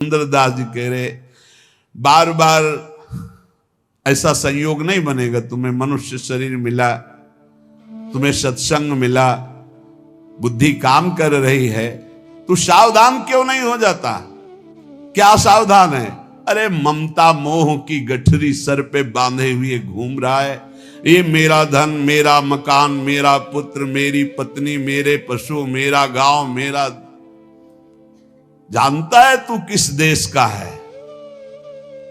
सुंदरदास जी कह रहे बार बार ऐसा संयोग नहीं बनेगा। तुम्हें मनुष्य शरीर मिला, तुम्हें सत्संग मिला, बुद्धि काम कर रही है, तू सावधान क्यों नहीं हो जाता? क्या सावधान है? अरे ममता मोह की गठरी सर पे बांधे हुए घूम रहा है। ये मेरा धन, मेरा मकान, मेरा पुत्र, मेरी पत्नी, मेरे पशु, मेरा गांव, मेरा। जानता है तू किस देश का है?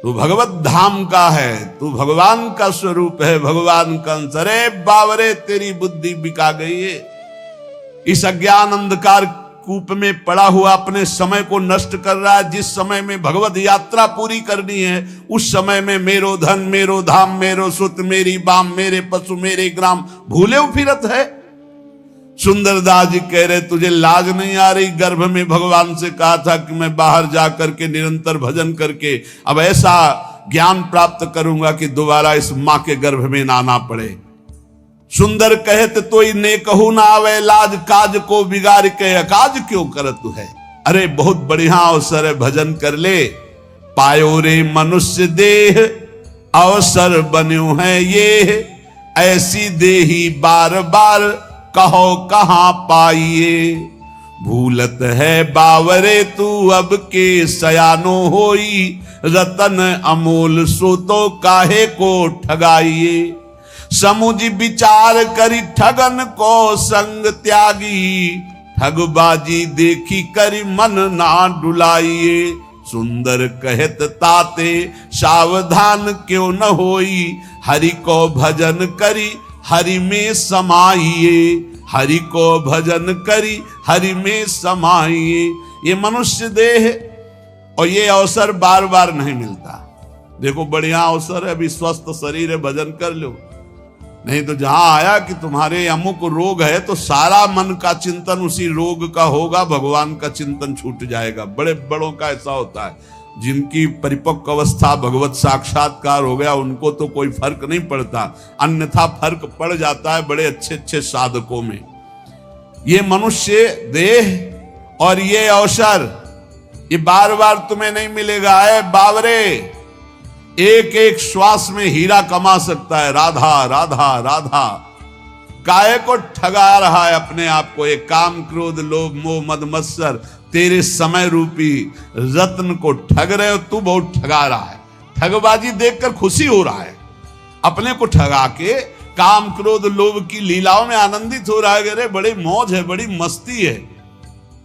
तू भगवत धाम का है, तू भगवान का स्वरूप है, भगवान का अंश। अरे बावरे तेरी बुद्धि बिका गई है। इस अज्ञान अंधकार कूप में पड़ा हुआ अपने समय को नष्ट कर रहा है। जिस समय में भगवत यात्रा पूरी करनी है उस समय में मेरो धन, मेरो धाम, मेरो सुत, मेरी बाम, मेरे पशु, मेरे ग्राम भूले फिरत है। सुंदरदास जी कह रहे तुझे लाज नहीं आ रही? गर्भ में भगवान से कहा था कि मैं बाहर जाकर के निरंतर भजन करके अब ऐसा ज्ञान प्राप्त करूंगा कि दोबारा इस मां के गर्भ में ना आना पड़े। सुंदर कहत तो ने कहू ना आवे, लाज काज को बिगाड़ के अकाज क्यों करत है। अरे बहुत बढ़िया अवसर है, भजन कर ले। पायो रे मनुष्य देह अवसर बन्यो है ये, ऐसी देही बार बार कहो कहां पाइए। भूलत है बावरे तू अब के सयानो होई, रतन अमोल सो तो काहे को ठगाइए। समुझ विचार करी ठगन को संग त्यागी, ठगबाजी देखी करी मन ना डुलाइए। सुंदर कहत ताते सावधान क्यों न होई, हरि को भजन करी हरि में समाइए। हरि को भजन करी हरि में समाइए। ये मनुष्य देह और ये अवसर बार बार नहीं मिलता। देखो बढ़िया अवसर है, अभी स्वस्थ शरीर है, भजन कर लो। नहीं तो जहां आया कि तुम्हारे अमुक रोग है तो सारा मन का चिंतन उसी रोग का होगा, भगवान का चिंतन छूट जाएगा। बड़े बड़ों का ऐसा होता है, जिनकी परिपक्व अवस्था भगवत साक्षात्कार हो गया उनको तो कोई फर्क नहीं पड़ता, अन्यथा फर्क पड़ जाता है बड़े अच्छे अच्छे साधकों में। ये मनुष्य देह और ये अवसर ये बार बार तुम्हें नहीं मिलेगा। है बावरे, एक एक श्वास में हीरा कमा सकता है। राधा राधा राधा काहे को ठगा रहा है अपने आप को? एक काम क्रोध लोभ मोह मद मत्सर तेरे समय रूपी रत्न को ठग रहे हो। तू बहुत ठगा रहा है। ठगबाजी देखकर खुशी हो रहा है, अपने को ठगा के काम क्रोध लोभ की लीलाओं में आनंदित हो रहा है। अरे बड़ी मौज है, बड़ी मस्ती है।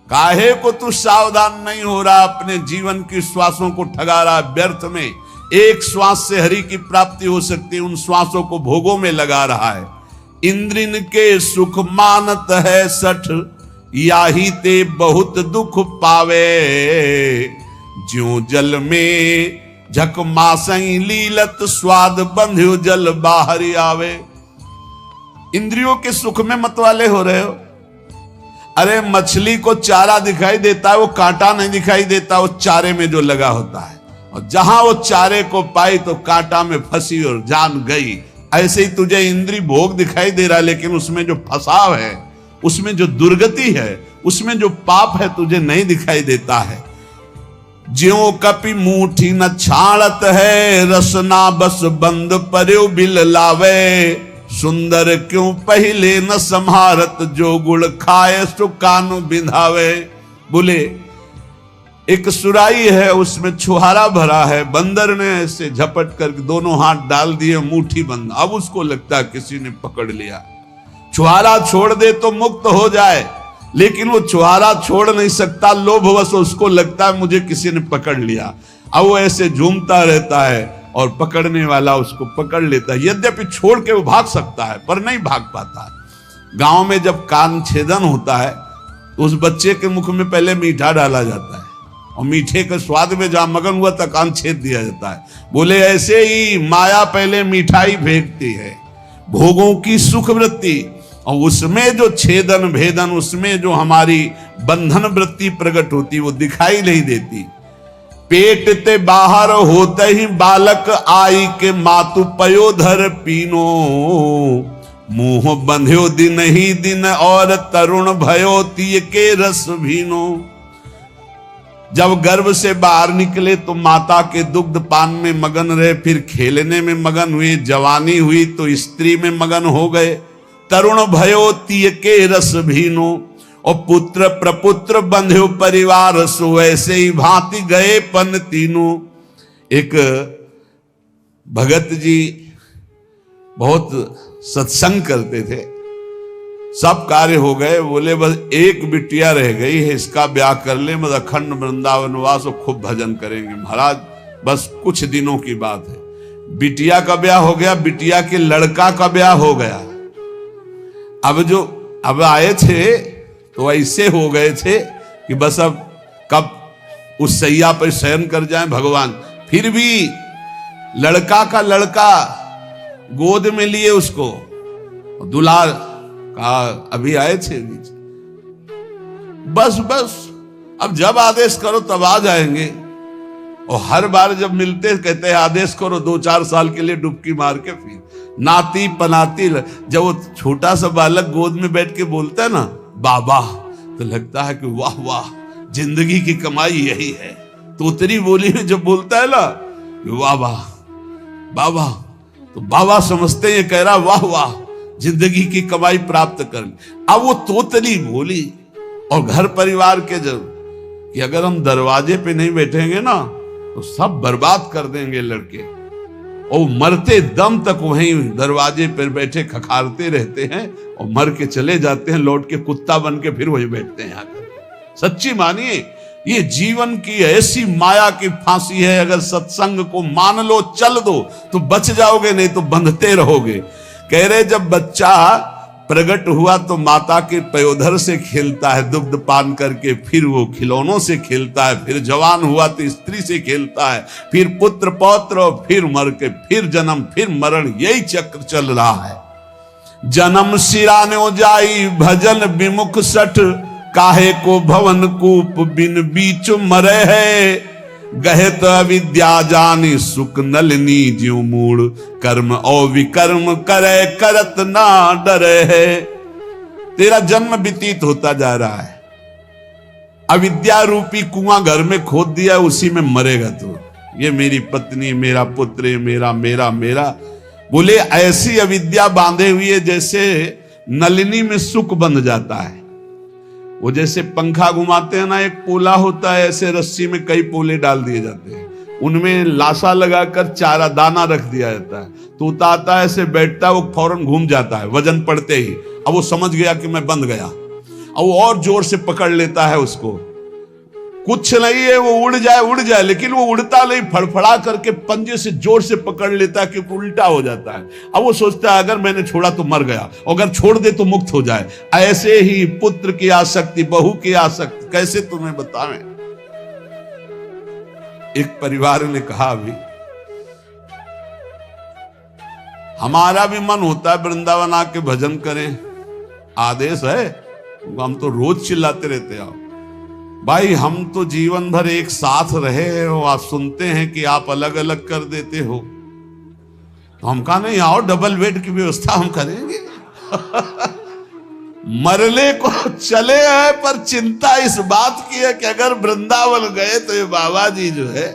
काहे को तू सावधान नहीं हो रहा? अपने जीवन की श्वासों को ठगा रहा है व्यर्थ में। एक श्वास से हरि की प्राप्ति हो सकती है, उन श्वासों को भोगों में लगा रहा है। इंद्रिन के सुख मानत है सठ, याही ते बहुत दुख पावे। ज्यों जल में झक मासई लीलत, स्वाद बंध्यो जल बाहर आवे। इंद्रियों के सुख में मतवाले हो रहे हो। अरे मछली को चारा दिखाई देता है, वो कांटा नहीं दिखाई देता, वो चारे में जो लगा होता है। और जहां वो चारे को पाई तो कांटा में फंसी और जान गई। ऐसे ही तुझे इंद्री भोग दिखाई दे रहा है, लेकिन उसमें जो फसाव है, उसमें जो दुर्गति है, उसमें जो पाप है तुझे नहीं दिखाई देता है। ज्यों कपि मूठी न छाड़त है, रसना बस बंद पर्यो बिल लावे। सुंदर क्यों पहले न संहारत, जो गुड़ खाए सो कानु बिंधावे। बोले एक सुराई है, उसमें छुहारा भरा है, बंदर ने ऐसे झपट कर दोनों हाथ डाल दिए, मुट्ठी बंद। अब उसको लगता है किसी ने पकड़ लिया। छुहारा छोड़ दे तो मुक्त हो जाए, लेकिन वो छुहारा छोड़ नहीं सकता, लोभवश उसको लगता है मुझे किसी ने पकड़ लिया। अब वो ऐसे झूमता रहता है और पकड़ने वाला उसको पकड़ लेता है। यद्यपि छोड़ के वो भाग सकता है पर नहीं भाग पाता। गांव में जब कान छेदन होता है तो उस बच्चे के मुख में पहले मीठा डाला जाता है और मीठे के स्वाद में जहां मगन हुआ तक कान छेद दिया जाता है। बोले ऐसे ही माया पहले मिठाई फेंकती है, भोगों की सुख वृत्ति, और उसमें जो छेदन भेदन, उसमें जो हमारी बंधन वृत्ति प्रकट होती वो दिखाई नहीं देती। पेट ते बाहर होते ही बालक आई के मातु पयोधर पीनो। मुंह बंध्यो दिन ही दिन और तरुण भयो तीय के रस भीनो। जब गर्भ से बाहर निकले तो माता के दुग्ध पान में मगन रहे, फिर खेलने में मगन हुए, जवानी हुई तो स्त्री में मगन हो गए। तरुण भयो तीय के रस भीनो, और पुत्र प्रपुत्र बंध्यो परिवार, सो ऐसे ही भांति गए पन तीनों। एक भगत जी बहुत सत्संग करते थे, सब कार्य हो गए, बोले बस एक बिटिया रह गई है, इसका ब्याह कर ले, मतलब अखंड वृंदावन वास और खूब भजन करेंगे महाराज, बस कुछ दिनों की बात है। बिटिया का ब्याह हो गया, बिटिया के लड़का का ब्याह हो गया। अब आए थे तो ऐसे हो गए थे कि बस अब कब उस सैया पर शयन कर जाएं भगवान। फिर भी लड़का का लड़का गोद में लिए उसको, दुलार कहा अभी आए थे बीच, बस अब जब आदेश करो तब आ जाएंगे। और हर बार जब मिलते कहते हैं आदेश करो, 2-4 साल के लिए डुबकी मार के फिर नाती पनाती। जब वो छोटा सा बालक गोद में बैठ के बोलता है ना बाबा, तो लगता है कि वाह वाह, जिंदगी की कमाई यही है। तोतरी बोली में जब बोलता है ना वाह वाह बाबा, तो बाबा समझते हैं ये कह रहा वाह वाह, जिंदगी की कमाई प्राप्त कर। अब वो तोतली बोली। और घर परिवार के जब कि अगर हम दरवाजे पे नहीं बैठेंगे ना तो सब बर्बाद कर देंगे लड़के, और मरते दम तक वहीं दरवाजे पर बैठे खखारते रहते हैं और मर के चले जाते हैं, लौट के कुत्ता बन के फिर वही बैठते हैं आकर। सच्ची मानिए, ये जीवन की ऐसी माया की फांसी है, अगर सत्संग को मान लो चल दो तो बच जाओगे, नहीं तो बंधते रहोगे। कह रहे जब बच्चा प्रकट हुआ तो माता के पयोधर से खेलता है दुग्ध पान करके, फिर वो खिलौनों से खेलता है, फिर जवान हुआ तो स्त्री से खेलता है, फिर पुत्र पौत्र, और फिर मर के फिर जन्म फिर मरण, यही चक्र चल रहा है। जन्म सिराने जाई भजन विमुख सठ, काहे को भवन कूप बिन बीच मरे है। गहे तो अविद्या जानी सुख नलिनी ज्यों मूड, कर्म और विकर्म करे करत ना डरे है। तेरा जन्म व्यतीत होता जा रहा है, अविद्या रूपी कुआं घर में खोद दिया, उसी में मरेगा तू। ये मेरी पत्नी, मेरा पुत्र, मेरा मेरा मेरा, बोले ऐसी अविद्या बांधे हुई है जैसे नलिनी में सुख बंध जाता है। वो जैसे पंखा घुमाते हैं ना, एक पोला होता है, ऐसे रस्सी में कई पोले डाल दिए जाते हैं, उनमें लाशा लगाकर चारा दाना रख दिया जाता है। तोता आता है, ऐसे बैठता है, वो फौरन घूम जाता है वजन पड़ते ही। अब वो समझ गया कि मैं बंध गया, अब वो और जोर से पकड़ लेता है उसको। कुछ नहीं है, वो उड़ जाए, लेकिन वो उड़ता नहीं, फड़फड़ा करके पंजे से जोर से पकड़ लेता है कि उल्टा हो जाता है। अब वो सोचता है अगर मैंने छोड़ा तो मर गया, अगर छोड़ दे तो मुक्त हो जाए। ऐसे ही पुत्र की आसक्ति, बहू की आसक्ति, कैसे तुम्हें बतावें। एक परिवार ने कहा अभी हमारा भी मन होता है वृंदावन आके भजन करें, आदेश है, हम तो रोज चिल्लाते रहते हैं। भाई हम तो जीवन भर एक साथ रहे हो, आप सुनते हैं कि आप अलग अलग कर देते हो, तो हम कहा नहीं आओ डबल बेड की व्यवस्था हम करेंगे। मरने को चले हैं, पर चिंता इस बात की है कि अगर वृंदावन गए तो ये बाबा जी जो है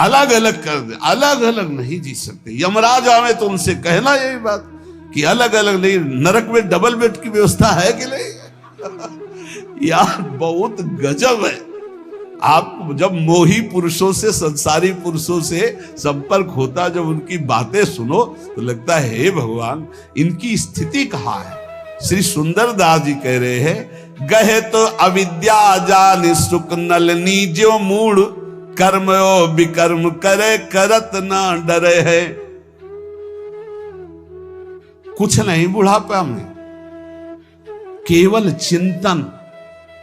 अलग अलग कर दे, अलग अलग नहीं जी सकते। यमराज आवे तो उनसे कहना यही बात कि अलग अलग नहीं, नरक में डबल बेड की व्यवस्था है कि नहीं। यार बहुत गजब है। आप जब मोही पुरुषों से, संसारी पुरुषों से संपर्क होता, जब उनकी बातें सुनो तो लगता है हे भगवान इनकी स्थिति कहाँ है। श्री सुंदरदास जी कह रहे हैं गहे तो अविद्या जान सुख नलनी जो मूड, कर्म ओ विकर्म करे करत ना डरे है। कुछ नहीं बुढ़ापा में, केवल चिंतन,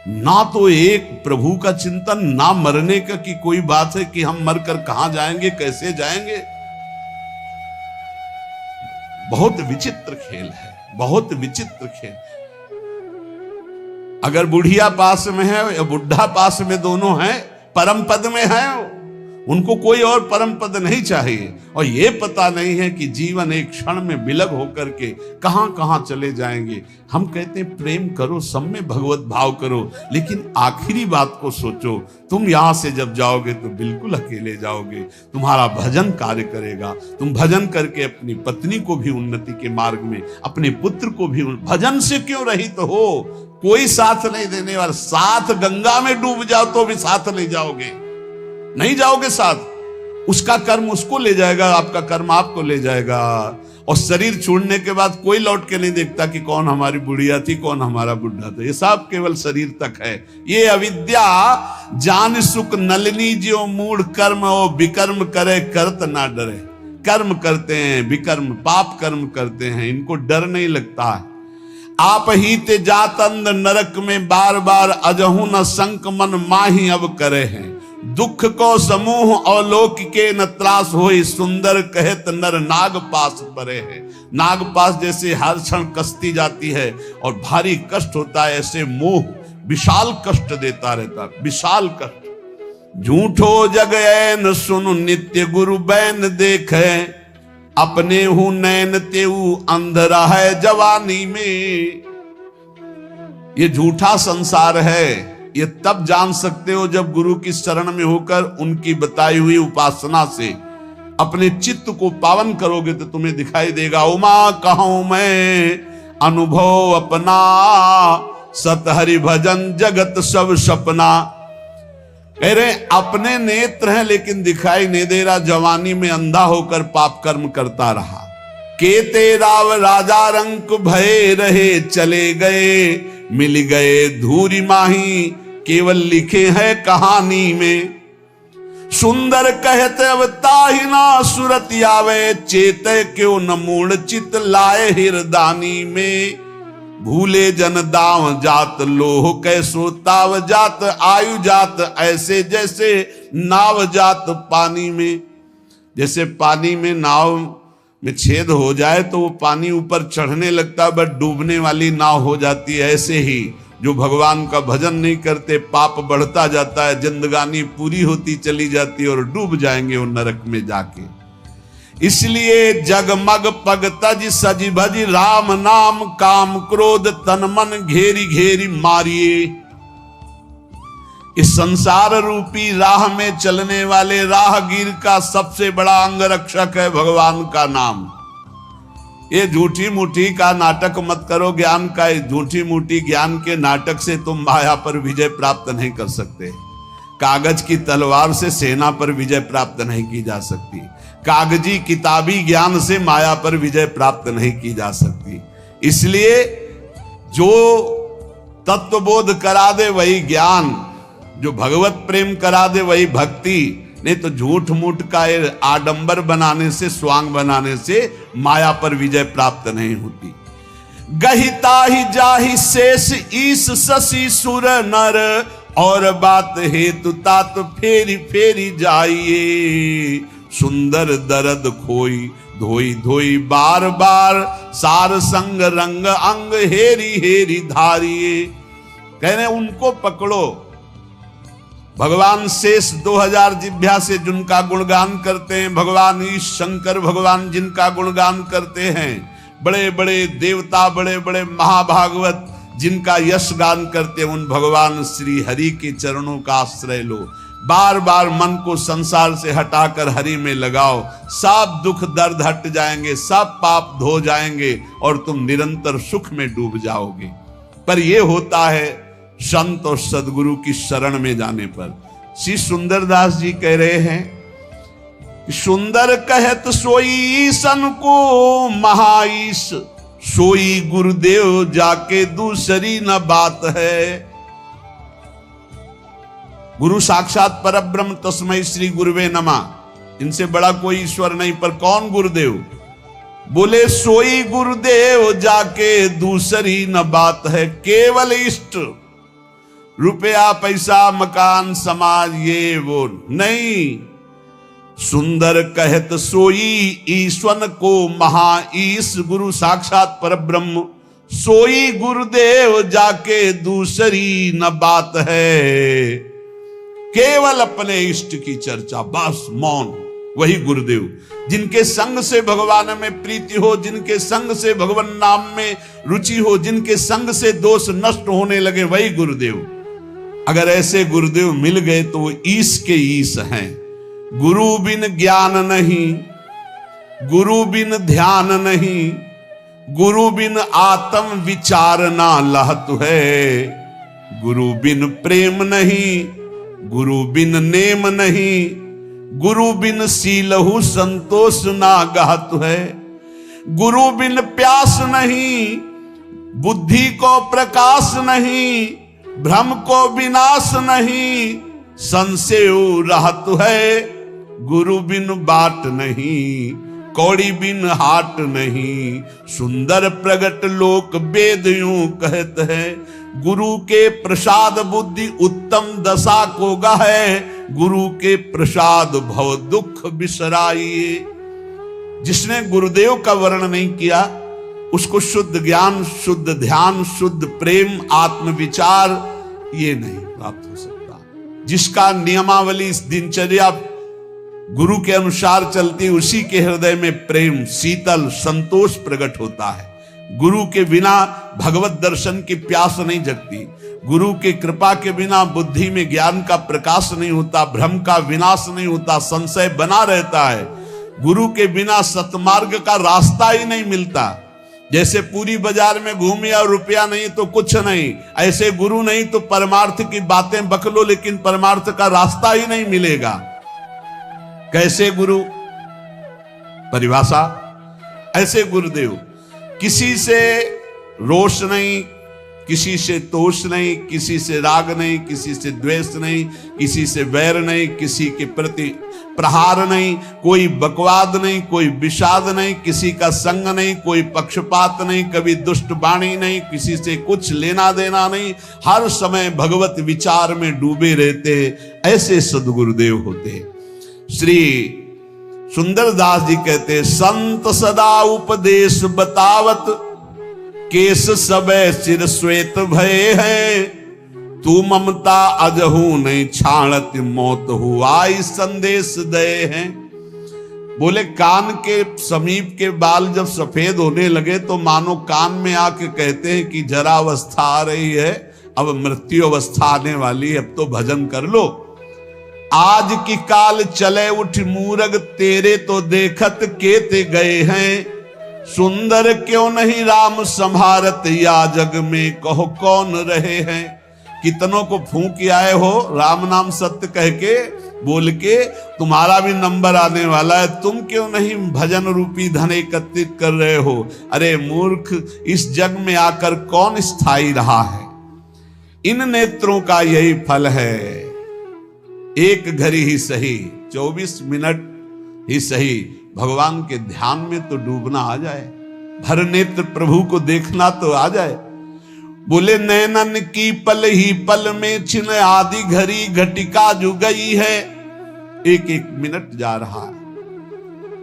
ना तो एक प्रभु का चिंतन, ना मरने का कि कोई बात है कि हम मरकर कहां जाएंगे, कैसे जाएंगे। बहुत विचित्र खेल है, बहुत विचित्र खेल। अगर बुढ़िया पास में है या बुढ़ा पास में, दोनों हैं परम पद में है, उनको कोई और परम पद नहीं चाहिए, और ये पता नहीं है कि जीवन एक क्षण में विलग होकर के कहां कहां चले जाएंगे। हम कहते हैं प्रेम करो, सब में भगवत भाव करो, लेकिन आखिरी बात को सोचो। तुम यहां से जब जाओगे तो बिल्कुल अकेले जाओगे। तुम्हारा भजन कार्य करेगा। तुम भजन करके अपनी पत्नी को भी उन्नति के मार्ग में, अपने पुत्र को भी, भजन से क्यों रहित हो? कोई साथ नहीं देने वाला। साथ गंगा में डूब जाओ तो भी साथ नहीं जाओगे, नहीं जाओगे साथ। उसका कर्म उसको ले जाएगा, आपका कर्म आपको ले जाएगा। और शरीर छोड़ने के बाद कोई लौट के नहीं देखता कि कौन हमारी बुढ़िया थी, कौन हमारा बुढ़ा था। ये सब केवल शरीर तक है। ये अविद्या जान सुख नलिनी ज्यो मूढ़ कर्म ओ विकर्म करे करत ना डरे। कर्म करते हैं, विकर्म पाप कर्म करते हैं, इनको डर नहीं लगता है। आप ही ते जात अंध नरक में बार बार अजहू न संक मन माही अब करे हैं। दुख को समूह अवलोक के न त्रास होई, सुंदर कहत नर नाग पास परे है। नाग पास जैसे हर क्षण कसती जाती है और भारी कष्ट होता है, ऐसे मोह विशाल कष्ट देता रहता, विशाल कष्ट। झूठो जग ऐन सुन नित्य गुरु बैन देखे, अपने हूं नैन तेऊ अंधरा है जवानी में। ये झूठा संसार है, ये तब जान सकते हो जब गुरु की शरण में होकर उनकी बताई हुई उपासना से अपने चित्त को पावन करोगे तो तुम्हें दिखाई देगा। उमा कहूं मैं अनुभव अपना, सत हरि भजन जगत सब सपना। कह रहे अपने नेत्र हैं लेकिन दिखाई नहीं दे रहा, जवानी में अंधा होकर पाप कर्म करता रहा। केते राव राजा रंक भये रहे, चले गए मिल गए धूरी माही, केवल लिखे हैं कहानी में। सुंदर कहते अब ताहिना सुरत आवे, चेते क्यों न मूढ़ चित लाए हिरदानी में। भूले जन दाव जात लोह कैसो ताव जात, आयु जात ऐसे जैसे नाव जात पानी में। जैसे पानी में नाव में छेद हो जाए तो वो पानी ऊपर चढ़ने लगता है, बट डूबने वाली नाव हो जाती है। ऐसे ही जो भगवान का भजन नहीं करते, पाप बढ़ता जाता है, जिंदगानी पूरी होती चली जाती है और डूब जाएंगे वो नरक में जाके। इसलिए जगमग पग तज सज भज राम नाम, काम क्रोध तन मन घेरी घेरी मारिए। इस संसार रूपी राह में चलने वाले राहगीर का सबसे बड़ा अंगरक्षक है भगवान का नाम। ये झूठी मूठी का नाटक मत करो ज्ञान का। झूठी मूठी ज्ञान के नाटक से तुम माया पर विजय प्राप्त नहीं कर सकते। कागज की तलवार से सेना पर विजय प्राप्त नहीं की जा सकती। कागजी किताबी ज्ञान से माया पर विजय प्राप्त नहीं की जा सकती। इसलिए जो तत्वबोध करा दे वही ज्ञान, जो भगवत प्रेम करा दे वही भक्ति। नहीं तो झूठ मूठ का आडंबर बनाने से, स्वांग बनाने से माया पर विजय प्राप्त नहीं होती। गहिता ही जाहि शेष ईश शशि सुर नर, और बात हेतु तात फेरी फेरी जाइए। सुंदर दर्द खोई धोई धोई बार बार, सार संग रंग अंग हेरी हेरी धारिये। कह रहे उनको पकड़ो। भगवान शेष 2000 जिभ्या से जिनका गुणगान करते हैं, भगवान ईश शंकर भगवान जिनका गुणगान करते हैं, बड़े बड़े देवता, बड़े बड़े महाभागवत जिनका यश गान करते हैं, उन भगवान श्री हरि के चरणों का आश्रय लो। बार बार मन को संसार से हटाकर हरि में लगाओ, सब दुख दर्द हट जाएंगे, सब पाप धो जाएंगे और तुम निरंतर सुख में डूब जाओगे। पर यह होता है संत और सदगुरु की शरण में जाने पर। श्री सुंदरदास जी कह रहे हैं, सुंदर कहत सोई सन को महाईश, सोई गुरुदेव जाके दूसरी न बात है। गुरु साक्षात परब्रह्म तस्मै श्री गुरुवे नमः। इनसे बड़ा कोई ईश्वर नहीं। पर कौन गुरुदेव? बोले सोई गुरुदेव जाके दूसरी न बात है। केवल इष्ट, रुपया पैसा मकान समाज ये वो नहीं। सुंदर कहत सोई ईश्वन को महाईश, गुरु साक्षात परब्रह्म सोई गुरुदेव जाके दूसरी न बात है। केवल अपने इष्ट की चर्चा, बस मौन, वही गुरुदेव। जिनके संग से भगवान में प्रीति हो, जिनके संग से भगवान नाम में रुचि हो, जिनके संग से दोष नष्ट होने लगे, वही गुरुदेव। अगर ऐसे गुरुदेव मिल गए तो वो ईश के ईश हैं। गुरु बिन ज्ञान नहीं, गुरु बिन ध्यान नहीं, गुरु बिन आत्म विचार ना लहत है। गुरु बिन प्रेम नहीं, गुरु बिन नेम नहीं, गुरु बिन सीलहु संतोष ना गहत है। गुरु बिन प्यास नहीं, बुद्धि को प्रकाश नहीं, भ्रम को विनाश नहीं, संशय रहत है। गुरु बिन बाट नहीं, कौड़ी बिन हाट नहीं, सुंदर प्रगट लोक वेद यूं कहत है। गुरु के प्रसाद बुद्धि उत्तम दशा को गहे, गुरु के प्रसाद भव दुख बिसराइए। जिसने गुरुदेव का वर्णन नहीं किया उसको शुद्ध ज्ञान, शुद्ध ध्यान, शुद्ध प्रेम, आत्मविचार ये नहीं प्राप्त हो सकता। जिसका नियमावली इस दिनचर्या गुरु के अनुसार चलती, उसी के हृदय में प्रेम, शीतल, संतोष प्रकट होता है। गुरु के बिना भगवत दर्शन की प्यास नहीं जगती। गुरु की कृपा के बिना बुद्धि में ज्ञान का प्रकाश नहीं होता, भ्रम का विनाश नहीं होता, संशय बना रहता है। गुरु के बिना सतमार्ग का रास्ता ही नहीं मिलता। जैसे पूरी बाजार में घूमे और रुपया नहीं तो कुछ नहीं, ऐसे गुरु नहीं तो परमार्थ की बातें बकलो, लेकिन परमार्थ का रास्ता ही नहीं मिलेगा। कैसे गुरु? परिभाषा, ऐसे गुरुदेव किसी से रोष नहीं, किसी से तोष नहीं, किसी से राग नहीं, किसी से द्वेष नहीं, किसी से वैर नहीं, किसी के प्रति प्रहार नहीं, कोई बकवाद नहीं, कोई विषाद नहीं, किसी का संग नहीं, कोई पक्षपात नहीं, कभी दुष्ट वाणी नहीं, किसी से कुछ लेना देना नहीं, हर समय भगवत विचार में डूबे रहते, ऐसे सदगुरुदेव होते। श्री सुंदरदास जी कहते, संत सदा उपदेश बतावत, केस सबे सिर श्वेत भय है। तू ममता अजहू नहीं छाणत, मौत हुआ संदेश दे है। बोले कान के समीप के बाल जब सफेद होने लगे तो मानो कान में आके कहते हैं कि जरा अवस्था आ रही है, अब मृत्यु अवस्था आने वाली है, अब तो भजन कर लो। आज की काल चले उठ मूरग, तेरे तो देखत केते गए हैं। सुंदर क्यों नहीं राम संभारत, या जग में कहो कौन रहे हैं। कितनों को फूंक आए हो राम नाम सत्य कह के बोल के, तुम्हारा भी नंबर आने वाला है, तुम क्यों नहीं भजन रूपी धन एकत्रित कर रहे हो। अरे मूर्ख, इस जग में आकर कौन स्थायी रहा है। इन नेत्रों का यही फल है। एक घड़ी ही सही, 24 मिनट ही सही, भगवान के ध्यान में तो डूबना आ जाए, भर नेत्र प्रभु को देखना तो आ जाए। बोले नैनन की पल ही पल में छिन, आदि घड़ी घटिका जो गई है। एक एक मिनट जा रहा है।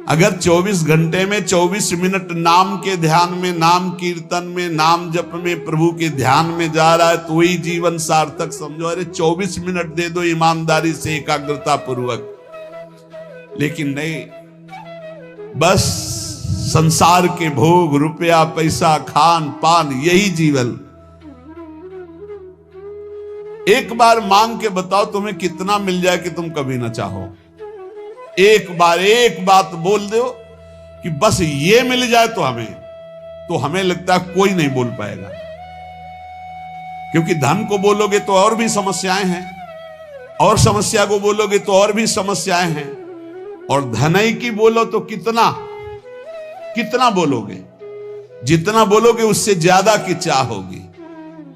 अगर 24 घंटे में 24 मिनट नाम के ध्यान में, नाम कीर्तन में, नाम जप में, प्रभु के ध्यान में जा रहा है तो वही जीवन सार्थक समझो। अरे 24 मिनट दे दो ईमानदारी से, एकाग्रता पूर्वक। लेकिन नहीं, बस संसार के भोग, रुपया पैसा, खान पान, यही जीवन। एक बार मांग के बताओ तुम्हें कितना मिल जाए कि तुम कभी ना चाहो। एक बार एक बात बोल दो कि बस ये मिल जाए तो हमें लगता है कोई नहीं बोल पाएगा। क्योंकि धन को बोलोगे तो और भी समस्याएं हैं, और समस्या को बोलोगे तो और भी समस्याएं हैं, और धनई की बोलो तो कितना बोलोगे। जितना बोलोगे उससे ज्यादा की चाह होगी।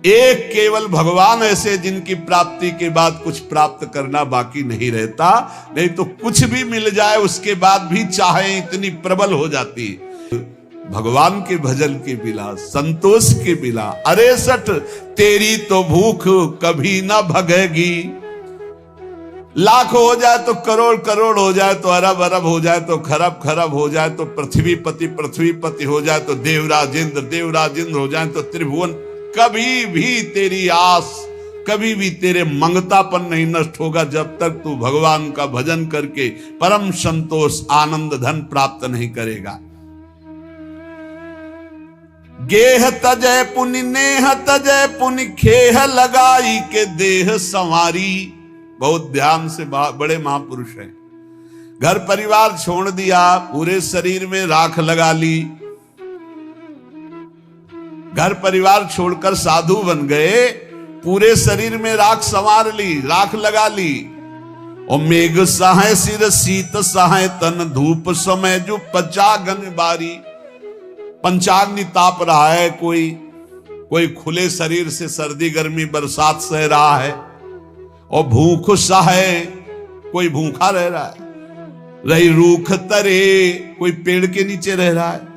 एक केवल भगवान ऐसे जिनकी प्राप्ति के बाद कुछ प्राप्त करना बाकी नहीं रहता। नहीं तो कुछ भी मिल जाए उसके बाद भी चाहे इतनी प्रबल हो जाती। भगवान के भजन के बिना, संतोष के बिना, अरे सठ तेरी तो भूख कभी ना भगेगी। लाख हो जाए तो करोड़ करोड़ हो जाए, तो अरब अरब हो जाए, तो खरब खरब हो जाए, तो पृथ्वीपति हो जाए, तो देवराजेंद्र हो जाए, तो त्रिभुवन, कभी भी तेरी आस कभी भी तेरे मंगतापन नहीं नष्ट होगा जब तक तू भगवान का भजन करके परम संतोष आनंद धन प्राप्त नहीं करेगा। गेह तजय पुनि नेह तजय पुनि खेह लगाई के देह संवारी। बहुत ध्यान से, बड़े महापुरुष हैं। घर परिवार छोड़ दिया, पूरे शरीर में राख लगा ली। घर परिवार छोड़कर साधु बन गए, पूरे शरीर में राख संवार ली, राख लगा ली। और मेघ सहाय सिर शीत सहाय तन धूप समय जो पचागन बारी। पंचाग्नि ताप रहा है, कोई खुले शरीर से सर्दी गर्मी बरसात सह रहा है। और भूख सहाय, कोई भूखा रह रहा है। रही रूख तरे, कोई पेड़ के नीचे रह रहा है।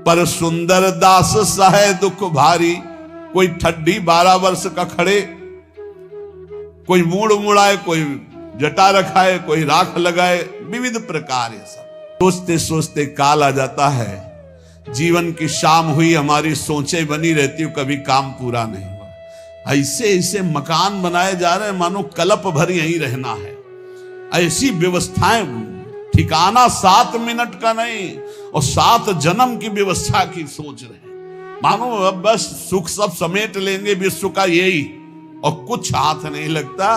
पर सुंदर दास सहाय दुख भारी। कोई ठड्डी 12 वर्ष का खड़े, कोई मूड़ मुड़ाए, कोई जटा रखाए, कोई राख लगाए, विविध प्रकार ये सब। सोचते सोचते काल आ जाता है, जीवन की शाम हुई, हमारी सोचें बनी रहती है, कभी काम पूरा नहीं हुआ। ऐसे ऐसे मकान बनाए जा रहे हैं मानो कल्प भर यहीं रहना है। ऐसी व्यवस्थाएं, ठिकाना 7 मिनट का नहीं और 7 जन्म की व्यवस्था की सोच रहे हैं। मानो अब बस सुख सब समेट लेंगे विश्व का यही, और कुछ हाथ नहीं लगता।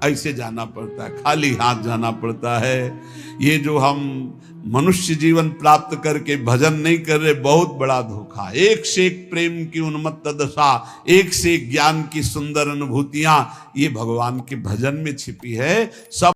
ऐसे जाना पड़ता है, खाली हाथ जाना पड़ता है। ये जो हम मनुष्य जीवन प्राप्त करके भजन नहीं कर रहे, बहुत बड़ा धोखा। एक से एक प्रेम की उन्मत्त दशा, एक से एक ज्ञान की सुंदर अनुभूतियां, ये भगवान के भजन में छिपी है। सब